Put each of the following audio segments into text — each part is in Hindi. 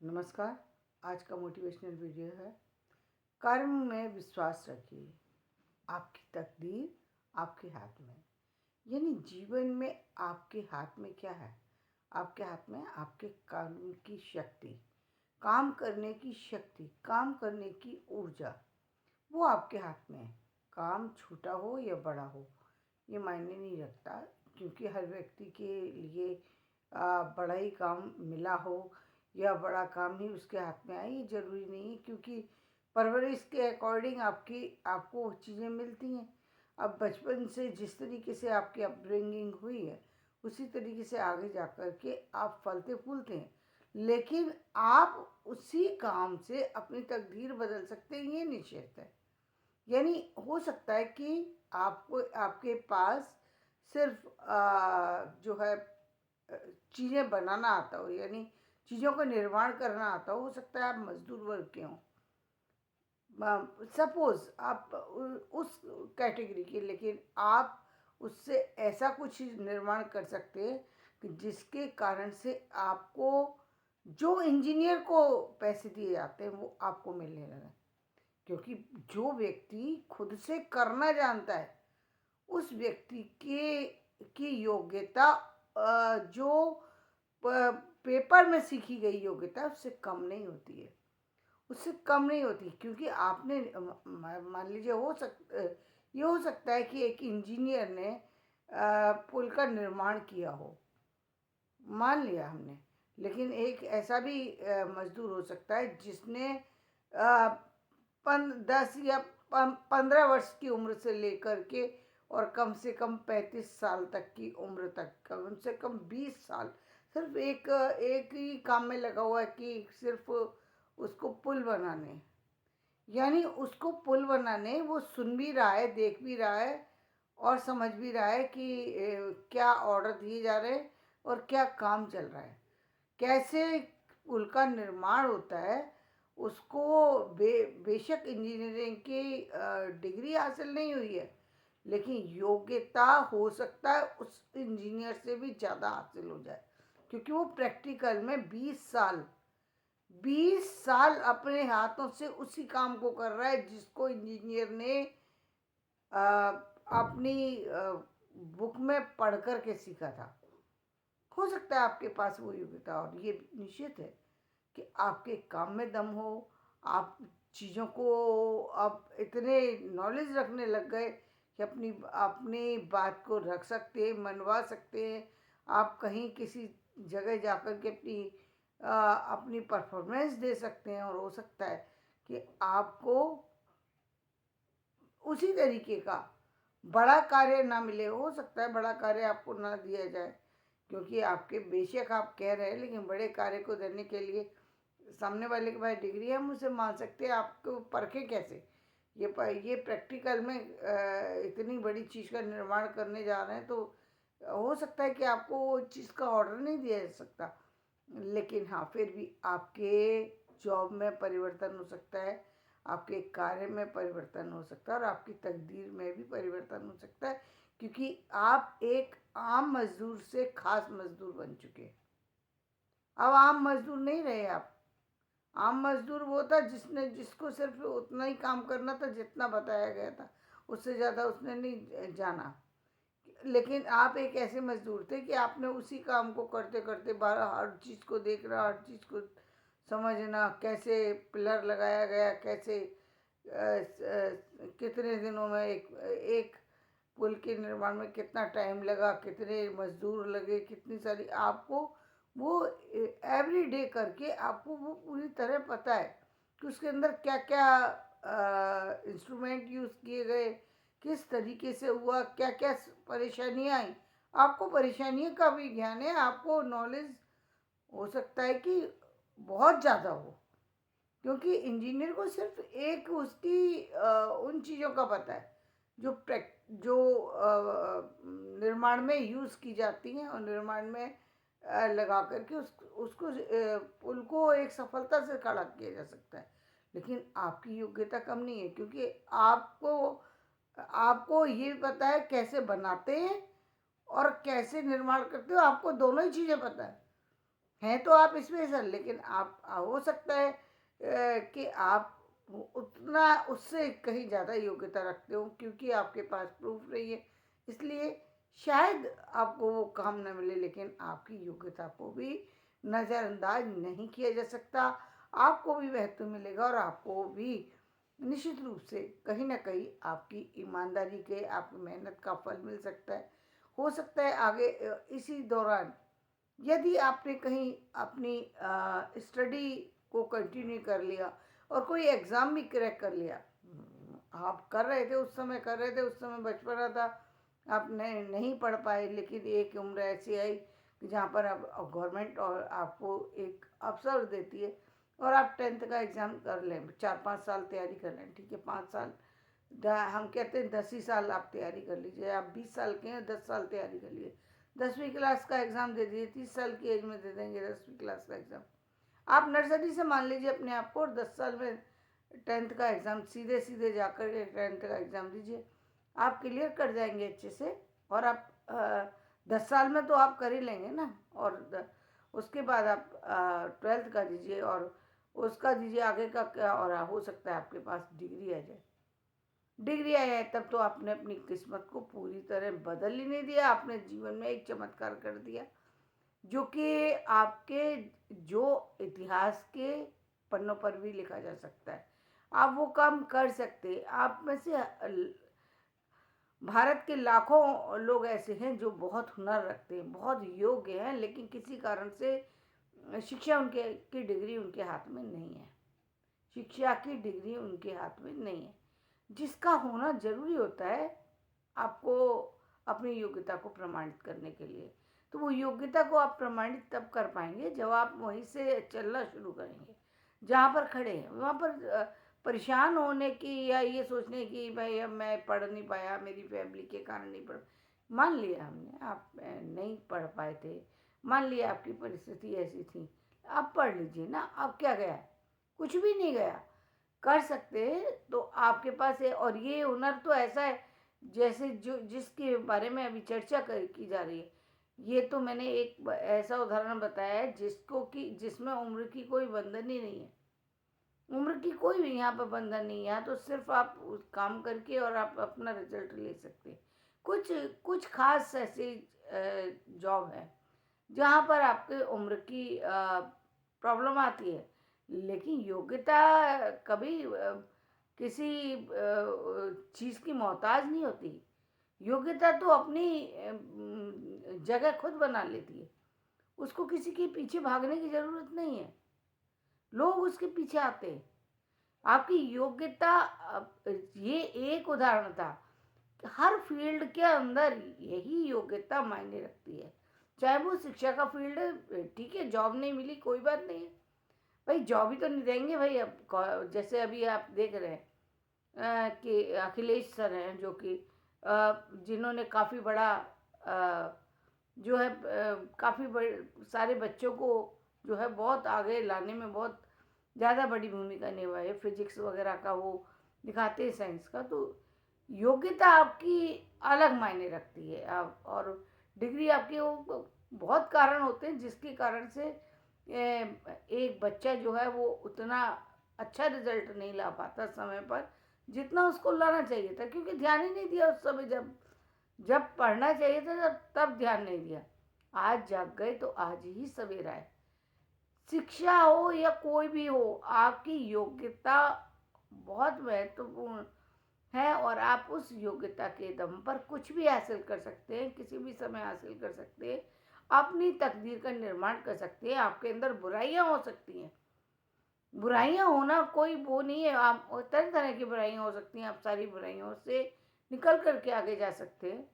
नमस्कार। आज का मोटिवेशनल वीडियो है, कर्म में विश्वास रखिए, आपकी तकदीर आपके हाथ में। यानी जीवन में आपके हाथ में क्या है? आपके हाथ में आपके कर्म की शक्ति, काम करने की शक्ति, काम करने की ऊर्जा, वो आपके हाथ में है। काम छोटा हो या बड़ा हो, ये मायने नहीं रखता, क्योंकि हर व्यक्ति के लिए बड़ा ही काम मिला हो या बड़ा काम ही उसके हाथ में आए, ये ज़रूरी नहीं है, क्योंकि परवरिश के अकॉर्डिंग आपको वो चीज़ें मिलती हैं। अब बचपन से जिस तरीके से आपकी अपब्रिंगिंग हुई है, उसी तरीके से आगे जा कर के आप फलते फूलते हैं। लेकिन आप उसी काम से अपनी तकदीर बदल सकते हैं, ये निश्चित है। यानी हो सकता है कि आपको आपके पास सिर्फ जो है चीज़ें बनाना आता हो, यानी चीज़ों का निर्माण करना आता हो सकता है आप मजदूर वर्ग के हों। सपोज आप उस कैटेगरी के, लेकिन आप उससे ऐसा कुछ निर्माण कर सकते हैं कि जिसके कारण से आपको जो इंजीनियर को पैसे दिए जाते हैं वो आपको मिलने लगे। क्योंकि जो व्यक्ति खुद से करना जानता है, उस व्यक्ति के की योग्यता जो पेपर में सीखी गई योग्यता उससे कम नहीं होती है, उससे कम नहीं होती। क्योंकि आपने मान लीजिए ये हो सकता है कि एक इंजीनियर ने पुल का निर्माण किया हो, मान लिया हमने। लेकिन एक ऐसा भी मजदूर हो सकता है जिसने 10 या 15 वर्ष की उम्र से लेकर के और कम से कम 35 साल तक की उम्र तक, कम से कम 20 साल सिर्फ एक ही काम में लगा हुआ है कि सिर्फ उसको पुल बनाने। यानी उसको पुल बनाने वो सुन भी रहा है, देख भी रहा है और समझ भी रहा है कि क्या ऑर्डर दिए जा रहे हैं और क्या काम चल रहा है, कैसे पुल का निर्माण होता है। उसको बेशक इंजीनियरिंग की डिग्री हासिल नहीं हुई है, लेकिन योग्यता हो सकता है उस इंजीनियर से भी ज़्यादा हासिल हो जाए, क्योंकि वो प्रैक्टिकल में 20 साल अपने हाथों से उसी काम को कर रहा है जिसको इंजीनियर ने अपनी बुक में पढ़ कर के सीखा था। हो सकता है आपके पास वो योग्यता, और ये निश्चित है कि आपके काम में दम हो। आप चीज़ों को आप इतने नॉलेज रखने लग गए कि अपनी अपनी बात को रख सकते हैं, मनवा सकते हैं। आप कहीं किसी जगह जाकर के अपनी परफॉर्मेंस दे सकते हैं, और हो सकता है कि आपको उसी तरीके का बड़ा कार्य ना मिले, हो सकता है बड़ा कार्य आपको ना दिया जाए, क्योंकि आपके बेशक आप कह रहे हैं, लेकिन बड़े कार्य को देने के लिए सामने वाले के पास डिग्री है, हम उसे मान सकते हैं। आपको परखें कैसे? ये प्रैक्टिकल में इतनी बड़ी चीज़ का निर्माण करने जा रहे हैं, तो हो सकता है कि आपको वो चीज़ का ऑर्डर नहीं दिया जा सकता। लेकिन हाँ, फिर भी आपके जॉब में परिवर्तन हो सकता है, आपके कार्य में परिवर्तन हो सकता है, और आपकी तकदीर में भी परिवर्तन हो सकता है, क्योंकि आप एक आम मजदूर से खास मजदूर बन चुके हैं। अब आम मजदूर नहीं रहे आप। आम मजदूर वो था जिसको सिर्फ उतना ही काम करना था जितना बताया गया था, उससे ज़्यादा उसने नहीं जाना। लेकिन आप एक ऐसे मजदूर थे कि आपने उसी काम को करते करते बारह हर चीज़ को देखना, हर चीज़ को समझना, कैसे पिलर लगाया गया, कैसे कितने दिनों में एक एक पुल के निर्माण में कितना टाइम लगा, कितने मजदूर लगे, कितनी सारी आपको वो एवरी डे करके आपको वो पूरी तरह पता है कि उसके अंदर क्या क्या इंस्ट्रूमेंट यूज़ किए गए, किस तरीके से हुआ, क्या क्या परेशानियाँ आई। आपको परेशानियों का भी ज्ञान है, आपको नॉलेज हो सकता है कि बहुत ज़्यादा हो, क्योंकि इंजीनियर को सिर्फ एक उसकी उन चीज़ों का पता है जो निर्माण में यूज़ की जाती हैं, और निर्माण में लगा करके उसको पुल को एक सफलता से खड़ा किया जा सकता है। लेकिन आपकी योग्यता कम नहीं है, क्योंकि आपको आपको ये पता है कैसे बनाते हैं और कैसे निर्माण करते हो, आपको दोनों ही चीज़ें पता है। हैं तो आप स्पेशल, लेकिन आप हो सकता है कि आप उतना उससे कहीं ज़्यादा योग्यता रखते हो, क्योंकि आपके पास प्रूफ नहीं है, इसलिए शायद आपको वो काम न मिले। लेकिन आपकी योग्यता को भी नज़रअंदाज नहीं किया जा सकता। आपको भी महत्व मिलेगा और आपको भी निश्चित रूप से कहीं ना कहीं आपकी ईमानदारी के, आपकी मेहनत का फल मिल सकता है। हो सकता है आगे इसी दौरान यदि आपने कहीं अपनी स्टडी को कंटिन्यू कर लिया और कोई एग्ज़ाम भी क्रैक कर लिया, आप कर रहे थे उस समय, कर रहे थे उस समय, बचपना था, आपने नहीं पढ़ पाए, लेकिन एक उम्र ऐसी आई कि जहाँ पर अब गवर्नमेंट और आपको एक अवसर देती है और आप 10th का एग्ज़ाम कर लें, 4-5 साल तैयारी कर लें, ठीक है, 5 साल, हम कहते हैं 10 ही साल आप तैयारी कर लीजिए। आप 20 साल के हैं, 10 साल तैयारी कर लीजिए, 10वीं क्लास का एग्ज़ाम दे दीजिए, 30 साल की एज में दे देंगे 10वीं क्लास का एग्ज़ाम। आप नर्सरी से मान लीजिए अपने आप को, और 10 साल में 10th का एग्ज़ाम, सीधे सीधे जाकर के 10th का एग्ज़ाम दीजिए, आप क्लियर कर जाएंगे अच्छे से। और आप 10 साल में तो आप कर ही लेंगे ना। और उसके बाद आप 12th का दीजिए और उसका दीजिए आगे का क्या, और हो सकता है आपके पास डिग्री आ जाए। डिग्री आई है तब तो आपने अपनी किस्मत को पूरी तरह बदल ही नहीं दिया, आपने जीवन में एक चमत्कार कर दिया, जो कि आपके जो इतिहास के पन्नों पर भी लिखा जा सकता है। आप वो काम कर सकते, आप में से भारत के लाखों लोग ऐसे हैं जो बहुत हुनर रखते हैं, बहुत योग्य हैं, लेकिन किसी कारण से शिक्षा उनके की डिग्री उनके हाथ में नहीं है, शिक्षा की डिग्री उनके हाथ में नहीं है, जिसका होना ज़रूरी होता है आपको अपनी योग्यता को प्रमाणित करने के लिए। तो वो योग्यता को आप प्रमाणित तब कर पाएंगे जब आप वहीं से चलना शुरू करेंगे, जहाँ पर खड़े हैं वहाँ पर परेशान होने की या ये सोचने की भाई अब मैं पढ़ नहीं पाया, मेरी फैमिली के कारण नहीं पढ़, मान लिया हमने आप नहीं पढ़ पाए थे, मान लिया आपकी परिस्थिति ऐसी थी, आप पढ़ लीजिए ना, अब क्या गया, कुछ भी नहीं गया, कर सकते हैं तो आपके पास है। और ये हुनर तो ऐसा है जैसे जो जिसके बारे में अभी चर्चा की जा रही है, ये तो मैंने एक ऐसा उदाहरण बताया है जिसको कि जिसमें उम्र की कोई बंधन ही नहीं है, उम्र की कोई भी यहाँ पर बंधन नहीं है, यहाँ तो सिर्फ आप काम करके और आप अपना रिजल्ट ले सकते हैं। कुछ कुछ खास ऐसे जॉब है जहाँ पर आपके उम्र की प्रॉब्लम आती है, लेकिन योग्यता कभी किसी चीज़ की मोहताज नहीं होती। योग्यता तो अपनी जगह खुद बना लेती है, उसको किसी के पीछे भागने की ज़रूरत नहीं है, लोग उसके पीछे आते हैं। आपकी योग्यता ये एक उदाहरण था, हर फील्ड के अंदर यही योग्यता मायने रखती है, चाहे वो शिक्षा का फील्ड है, ठीक है, जॉब नहीं मिली कोई बात नहीं है, भाई जॉब ही तो नहीं देंगे भाई। अब जैसे अभी आप देख रहे हैं कि अखिलेश सर हैं जो कि जिन्होंने काफ़ी बड़ा जो है काफ़ी बड़े सारे बच्चों को जो है बहुत आगे लाने में बहुत ज़्यादा बड़ी भूमिका निभाई है, फिजिक्स वगैरह का वो दिखाते हैं, साइंस का। तो योग्यता आपकी अलग मायने रखती है। आप और डिग्री आपके वो बहुत कारण होते हैं जिसके कारण से एक बच्चा जो है वो उतना अच्छा रिजल्ट नहीं ला पाता समय पर जितना उसको लाना चाहिए था, क्योंकि ध्यान ही नहीं दिया उस समय, जब जब पढ़ना चाहिए था तब ध्यान नहीं दिया। आज जाग गए तो आज ही सवेरा है। शिक्षा हो या कोई भी हो, आपकी योग्यता बहुत महत्वपूर्ण है और आप उस योग्यता के दम पर कुछ भी हासिल कर सकते हैं, किसी भी समय हासिल कर सकते हैं, अपनी तकदीर का निर्माण कर सकते हैं। आपके अंदर बुराइयां हो सकती हैं, बुराइयां होना कोई वो नहीं है, आप तरह तरह की बुराइयां हो सकती हैं, आप सारी बुराइयों से निकल करके आगे जा सकते हैं,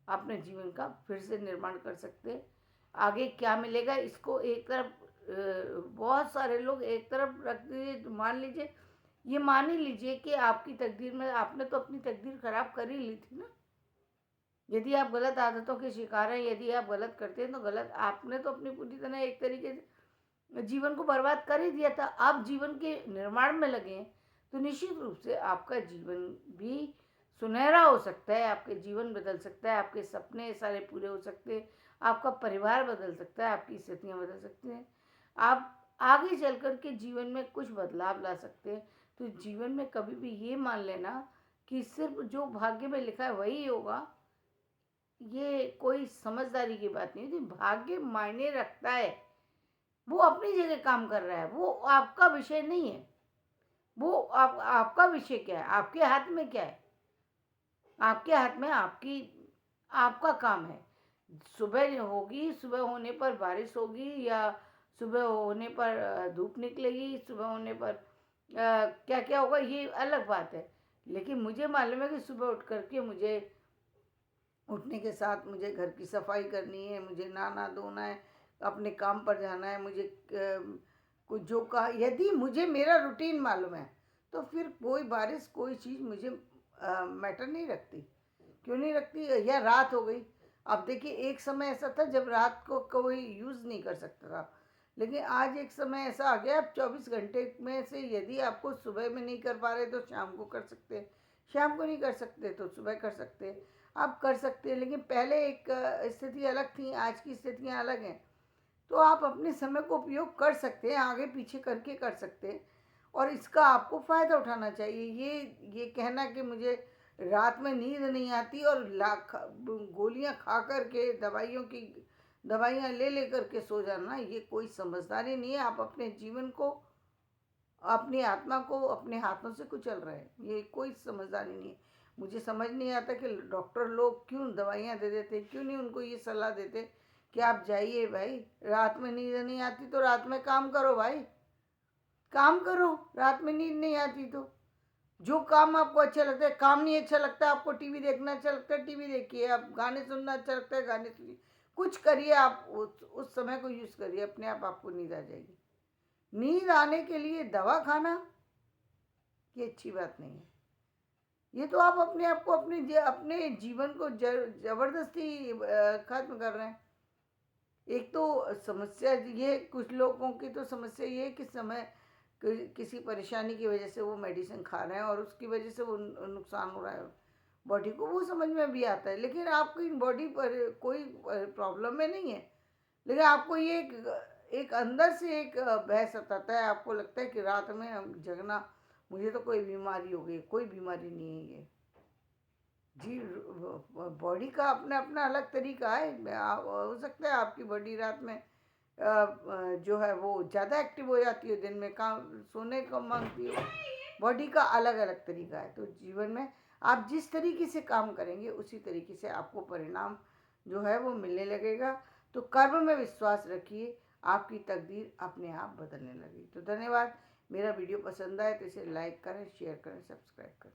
अपने जीवन का फिर से निर्माण कर सकते हैं। आगे क्या मिलेगा इसको एक तरफ बहुत सारे लोग एक तरफ रख दीजिए, तो मान लीजिए, ये मान ही लीजिए कि आपकी तकदीर में आपने तो अपनी तकदीर खराब कर ही ली थी ना। यदि आप गलत आदतों के शिकार हैं, यदि आप गलत करते हैं तो गलत, आपने तो अपनी पूरी तरह एक तरीके से जीवन को बर्बाद कर ही दिया था। आप जीवन के निर्माण में लगे हैं तो निश्चित रूप से आपका जीवन भी सुनहरा हो सकता है, आपके जीवन बदल सकता है, आपके सपने सारे पूरे हो सकते हैं, आपका परिवार बदल सकता है, आपकी स्थितियाँ बदल सकती हैं। आप आगे चल कर के जीवन में कुछ बदलाव ला सकते हैं। तो जीवन में कभी भी ये मान लेना कि सिर्फ जो भाग्य में लिखा है वही होगा, ये कोई समझदारी की बात नहीं होती। भाग्य मायने रखता है, वो अपनी जगह काम कर रहा है, वो आपका विषय नहीं है। वो आपका विषय क्या है, आपके हाथ में क्या है? आपके हाथ में आपका काम है। सुबह होगी, सुबह होने पर बारिश होगी, या सुबह होने पर धूप निकलेगी, सुबह होने पर क्या क्या होगा ये अलग बात है। लेकिन मुझे मालूम है कि सुबह उठ करके मुझे उठने के साथ मुझे घर की सफाई करनी है, मुझे नहाना धोना है, अपने काम पर जाना है। मुझे कुछ जो का यदि मुझे मेरा रूटीन मालूम है तो फिर कोई बारिश कोई चीज़ मुझे मैटर नहीं रखती। क्यों नहीं रखती? या रात हो गई। अब देखिए, एक समय ऐसा था जब रात को कोई यूज़ नहीं कर सकता था, लेकिन आज एक समय ऐसा आ गया, आप 24 घंटे में से यदि आपको सुबह में नहीं कर पा रहे तो शाम को कर सकते हैं, शाम को नहीं कर सकते तो सुबह कर सकते हैं। आप कर सकते हैं, लेकिन पहले एक स्थिति अलग थी, आज की स्थितियाँ अलग हैं। तो आप अपने समय को उपयोग कर सकते हैं, आगे पीछे करके कर सकते हैं, और इसका आपको फ़ायदा उठाना चाहिए। ये कहना कि मुझे रात में नींद नहीं आती और गोलियां खा कर के दवाइयां ले ले करके सो जाना, ये कोई समझदारी नहीं है। आप अपने जीवन को, अपनी आत्मा को अपने हाथों से कुचल रहे हैं, ये कोई समझदारी नहीं है। मुझे समझ नहीं आता कि डॉक्टर लोग क्यों दवाइयाँ दे देते, क्यों नहीं उनको ये सलाह देते कि आप जाइए भाई, रात में नींद नहीं आती तो रात में काम करो भाई, काम करो। रात में नींद नहीं आती तो जो काम आपको अच्छा लगता है, काम नहीं अच्छा लगता आपको, टीवी देखना अच्छा लगता है टीवी देखिए, आप गाने सुनना अच्छा लगता है गाने सुनिए, कुछ करिए। आप उस समय को यूज़ करिए, अपने आप आपको नींद आ जाएगी। नींद आने के लिए दवा खाना ये अच्छी बात नहीं है। ये तो आप अपने आप को अपने जीवन को जबरदस्ती खत्म कर रहे हैं। एक तो समस्या ये, कुछ लोगों की तो समस्या ये है कि किसी परेशानी की वजह से वो मेडिसिन खा रहे हैं और उसकी वजह से वो नुकसान हो रहा है बॉडी को, वो समझ में भी आता है। लेकिन आपकी बॉडी पर कोई प्रॉब्लम में नहीं है, लेकिन आपको ये एक अंदर से एक भय सताता है। आपको लगता है कि रात में जगना, मुझे तो कोई बीमारी हो गई। कोई बीमारी नहीं है ये जी। बॉडी का अपना अपना अलग तरीका है। हो सकता है आपकी बॉडी रात में जो है वो ज़्यादा एक्टिव हो जाती है, दिन में काम सोने को मांगती है। बॉडी का अलग अलग तरीका है। तो जीवन में आप जिस तरीके से काम करेंगे उसी तरीके से आपको परिणाम जो है वो मिलने लगेगा। तो कर्म में विश्वास रखिए, आपकी तकदीर अपने आप बदलने लगेगी। तो धन्यवाद। मेरा वीडियो पसंद आए तो इसे लाइक करें, शेयर करें, सब्सक्राइब करें।